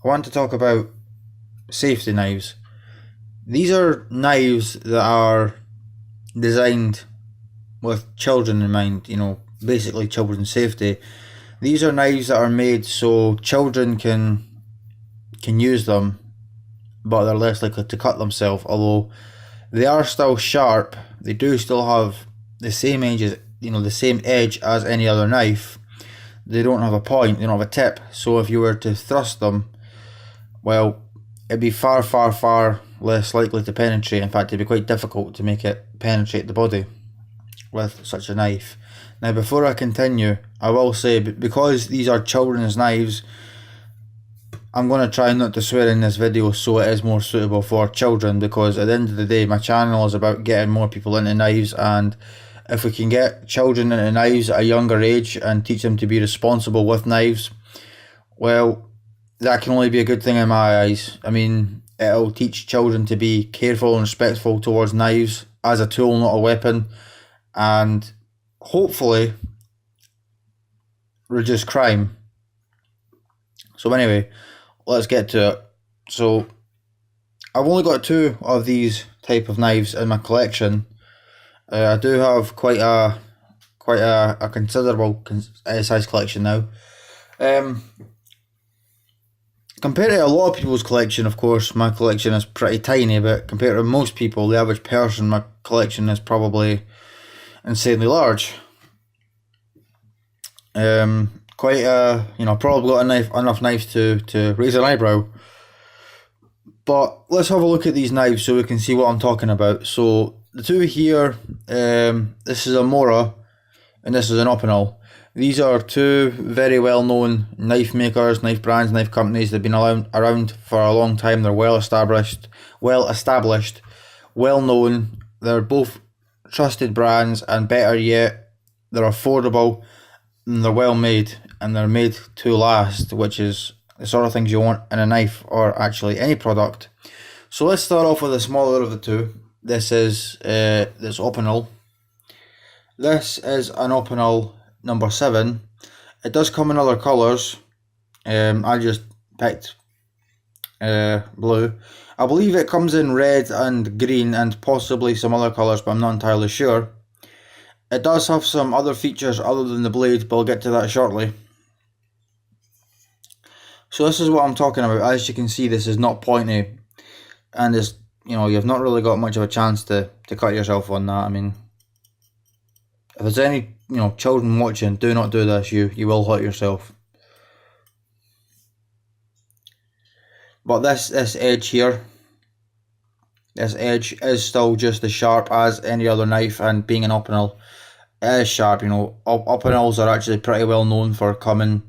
I want to talk about safety knives. These are knives that are designed with children in mind, basically children's safety. These are knives that are made so children can use them, but they're less likely to cut themselves. Although they are still sharp, they do still have the same edge as any other knife. They don't have a point, they don't have a tip. So if you were to thrust them, well, it'd be far, far, far less likely to penetrate. In fact, it'd be quite difficult to make it penetrate the body with such a knife. Now, before I continue, I will say, because these are children's knives, I'm going to try not to swear in this video so it is more suitable for children, because at the end of the day, my channel is about getting more people into knives, and if we can get children into knives at a younger age and teach them to be responsible with knives, well, that can only be a good thing in my eyes. I mean, it'll teach children to be careful and respectful towards knives as a tool, not a weapon, and hopefully reduce crime. So anyway, let's get to it. So I've only got two of these type of knives in my collection. I do have quite a considerable size collection now. Compared to a lot of people's collection, of course, my collection is pretty tiny, but compared to most people, the average person, my collection is probably insanely large. Probably got enough knives to raise an eyebrow. But let's have a look at these knives so we can see what I'm talking about. So the two here, this is a Mora and this is an Opinel. These are two very well known knife makers, knife brands, knife companies. They've been around for a long time. They're well established, well known. They're both trusted brands, and better yet, they're affordable and they're well made, and they're made to last, which is the sort of things you want in a knife, or actually any product. So let's start off with the smaller of the two. This is this Opinel. This is an Opinel number 7. It does come in other colours. I just picked blue. I believe it comes in red and green and possibly some other colours, but I'm not entirely sure. It does have some other features other than the blade, but I'll get to that shortly. So this is what I'm talking about. As you can see, this is not pointy, and it's, you've not really got much of a chance to cut yourself on that. I mean, if there's any children watching, do not do this. You will hurt yourself. But this edge here, this edge is still just as sharp as any other knife, and being an Opinel, it is sharp. Opinels are actually pretty well known for coming,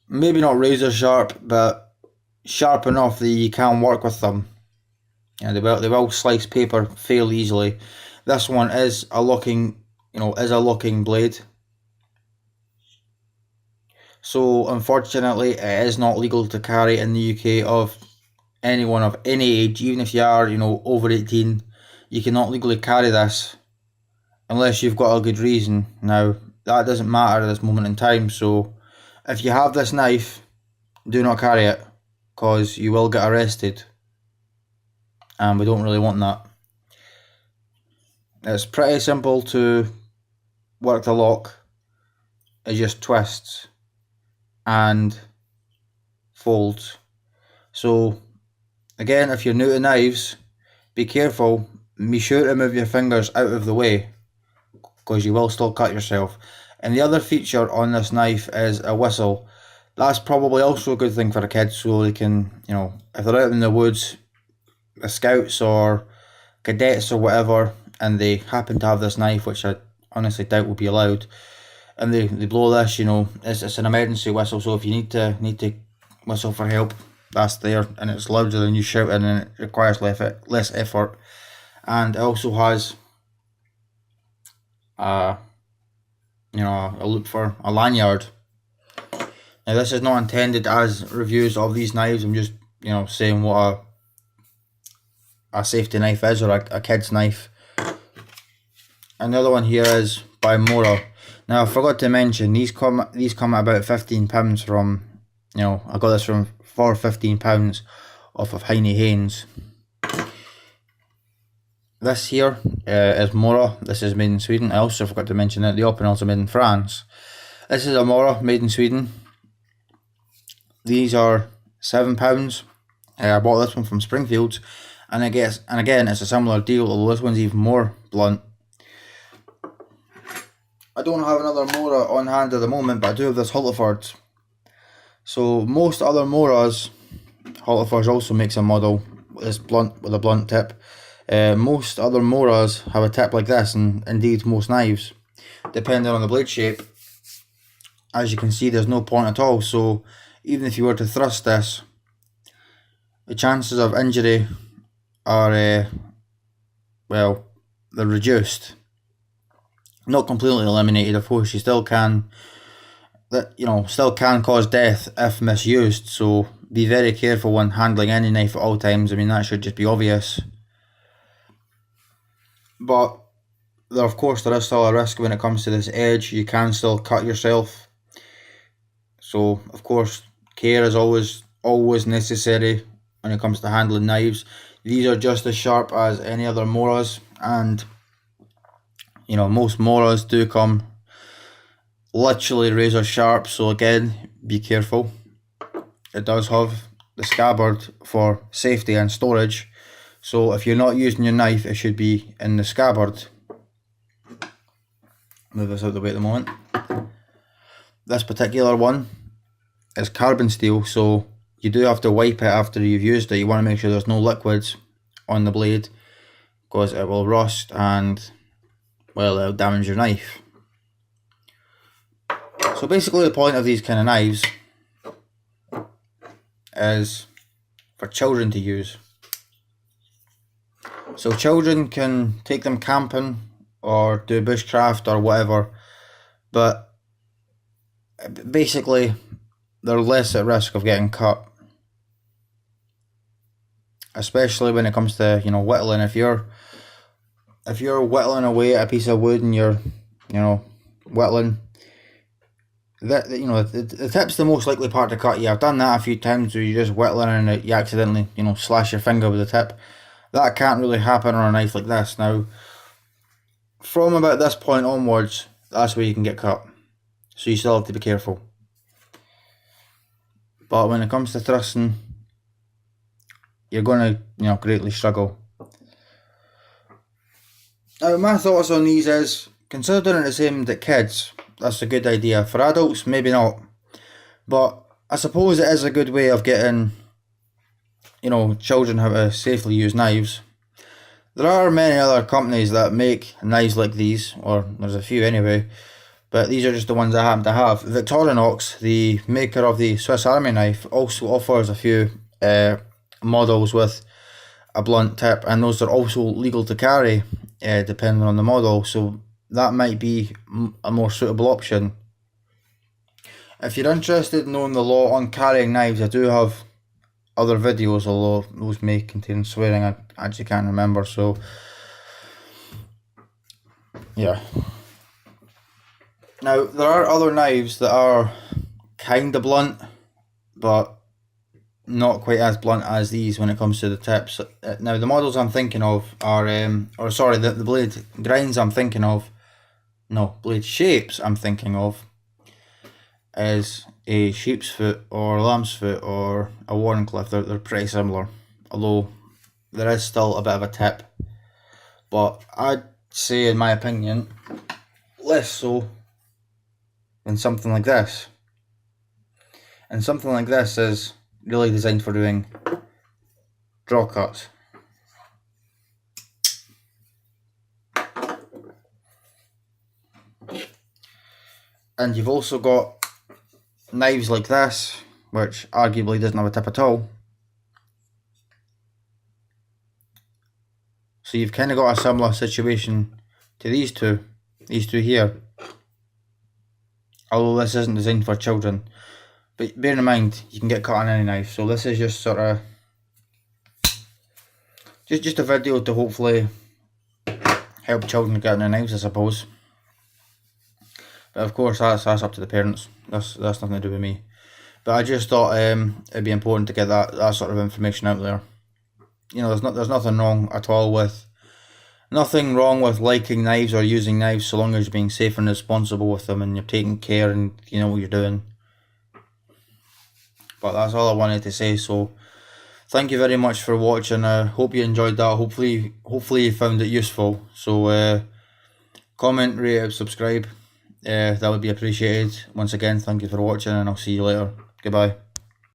maybe not razor sharp, but sharp enough that you can work with them. And they will slice paper fairly easily. This one is a locking blade. So unfortunately, it is not legal to carry in the UK of anyone of any age. Even if you are, over 18, you cannot legally carry this unless you've got a good reason. Now, that doesn't matter at this moment in time. So if you have this knife, do not carry it, because you will get arrested, and we don't really want that. It's pretty simple to work the lock. It just twists and folds. So again, if you're new to knives, be careful. Be sure to move your fingers out of the way, because you will still cut yourself. And the other feature on this knife is a whistle. That's probably also a good thing for the kids, so they can, if they're out in the woods, the scouts or cadets or whatever, and they happen to have this knife, which I honestly doubt will be allowed, and they blow this, it's an emergency whistle. So if you need to whistle for help, that's there, and it's louder than you shouting, and it requires less effort. And it also has a look for a lanyard. Now, this is not intended as reviews of these knives. I'm just saying what a safety knife is, or a kid's knife. And the other one here is by Mora. Now, I forgot to mention, these come at about £15 from You know, I got this for £15 off of Heine Haynes. This here is Mora. This is made in Sweden. I also forgot to mention that the Opinels are made in France. This is a Mora made in Sweden. These are £7. I bought this one from Springfields, and again it's a similar deal, although this one's even more blunt. I don't have another Mora on hand at the moment, but I do have this Hultaford. So most other Moras, Hultaford also makes a model with a blunt tip. Most other Moras have a tip like this, and indeed most knives, depending on the blade shape. As you can see, there's no point at all, so even if you were to thrust this, the chances of injury are, well, they're reduced. Not completely eliminated, of course. You still can, still can cause death if misused, so be very careful when handling any knife at all times. I mean, that should just be obvious. But there is still a risk when it comes to this edge. You can still cut yourself. So, of course, care is always necessary when it comes to handling knives. These are just as sharp as any other Moras, and most Moras do come literally razor sharp, so again, be careful. It does have the scabbard for safety and storage, so if you're not using your knife, it should be in the scabbard. Move this out of the way at the moment. This particular one is carbon steel, so you do have to wipe it after you've used it. You want to make sure there's no liquids on the blade, because it will rust and, well, it'll damage your knife. So basically the point of these kind of knives is for children to use. So children can take them camping or do bushcraft or whatever, but basically they're less at risk of getting cut. Especially when it comes to, whittling. If you're whittling away at a piece of wood and you're, whittling, the tip's the most likely part to cut you. I've done that a few times where you're just whittling and you accidentally, slash your finger with the tip. That can't really happen on a knife like this. Now, from about this point onwards, that's where you can get cut. So you still have to be careful. But when it comes to thrusting, you're going to, greatly struggle. Now, my thoughts on these is, considering it's aimed at kids, that's a good idea. For adults, maybe not. But I suppose it is a good way of getting, children how to safely use knives. There are many other companies that make knives like these, or there's a few anyway, but these are just the ones I happen to have. Victorinox, the maker of the Swiss Army knife, also offers a few models with a blunt tip, and those are also legal to carry, depending on the model, so that might be a more suitable option. If you're interested in knowing the law on carrying knives, I do have other videos, although those may contain swearing. I actually can't remember, so yeah. Now, there are other knives that are kind of blunt, but not quite as blunt as these when it comes to the tips. Now, the models I'm thinking of are, the blade grinds I'm thinking of, blade shapes I'm thinking of is a sheep's foot or lamb's foot or a Wharncliffe. They're pretty similar, although there is still a bit of a tip. But I'd say, in my opinion, less so than something like this. And something like this is really designed for doing draw cuts. And you've also got knives like this, which arguably doesn't have a tip at all. So you've kind of got a similar situation to these two here. Although this isn't designed for children. But bear in mind, you can get cut on any knife. So this is just sort of just a video to hopefully help children get into knives, I suppose. But of course, that's up to the parents. That's nothing to do with me. But I just thought it'd be important to get that sort of information out there. You know, there's nothing wrong at all with liking knives or using knives, so long as you're being safe and responsible with them and you're taking care and you know what you're doing. But that's all I wanted to say. So thank you very much for watching. I hope you enjoyed that. Hopefully you found it useful. So comment, rate, subscribe. That would be appreciated. Once again, thank you for watching, and I'll see you later. Goodbye.